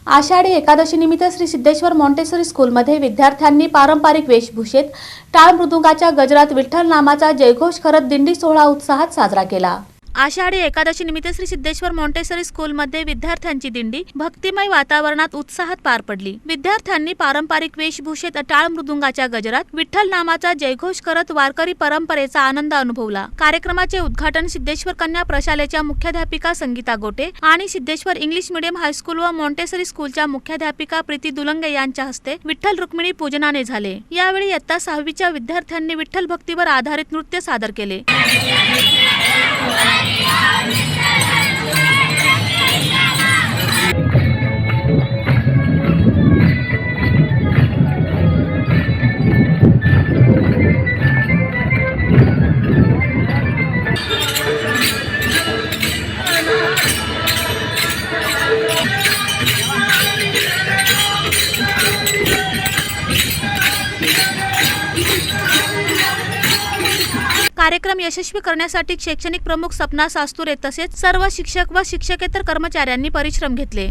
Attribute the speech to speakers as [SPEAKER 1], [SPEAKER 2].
[SPEAKER 1] आषाढी एकादशी निमित्त श्री सिद्धेश्वर मॉन्टेसरी स्कूलमध्ये विद्यार्थ्यांनी पारंपरिक वेशभूषेत टाळ मृदुंगाच्या गजरात विठ्ठल नामाचा जयघोष करत दिंडी सोहळा उत्साहात साजरा केला। आषाढी एकादशी निमित्त श्री सिद्धेश्वर मॉन्टेसरी स्कूलमध्ये विद्यार्थ्यांची दिंडी भक्तिमय वातावरणात उत्साहात पार पडली। विद्यार्थ्यांनी पारंपरिक वेशभूषेत टाळ मृदुंगाच्या गजरात विठ्ठल नामाचा जयघोष करत वारकरी परंपरेचा आनंद अनुभवला। कार्यक्रमाचे उद्घाटन सिद्धेश्वर कन्या प्रशालेच्या मुख्याध्यापिका संगीता गोटे आणि सिद्धेश्वर इंग्लिश मीडियम हायस्कूल व मॉन्टेसरी स्कूलच्या मुख्याध्यापिका प्रीती दुलंगे यांच्या हस्ते विठ्ठल रुक्मिणी पूजनाने झाले। यावेळी इयत्ता 6वीच्या विद्यार्थ्यांनी विठ्ठल भक्तीवर आधारित नृत्य सादर केले। कार्यक्रम यशस्वी करण्यासाठी शैक्षणिक प्रमुख सपना सास्तुरे तसेच सर्व शिक्षक व शिक्षकेतर कर्मचाऱ्यांनी परिश्रम घेतले।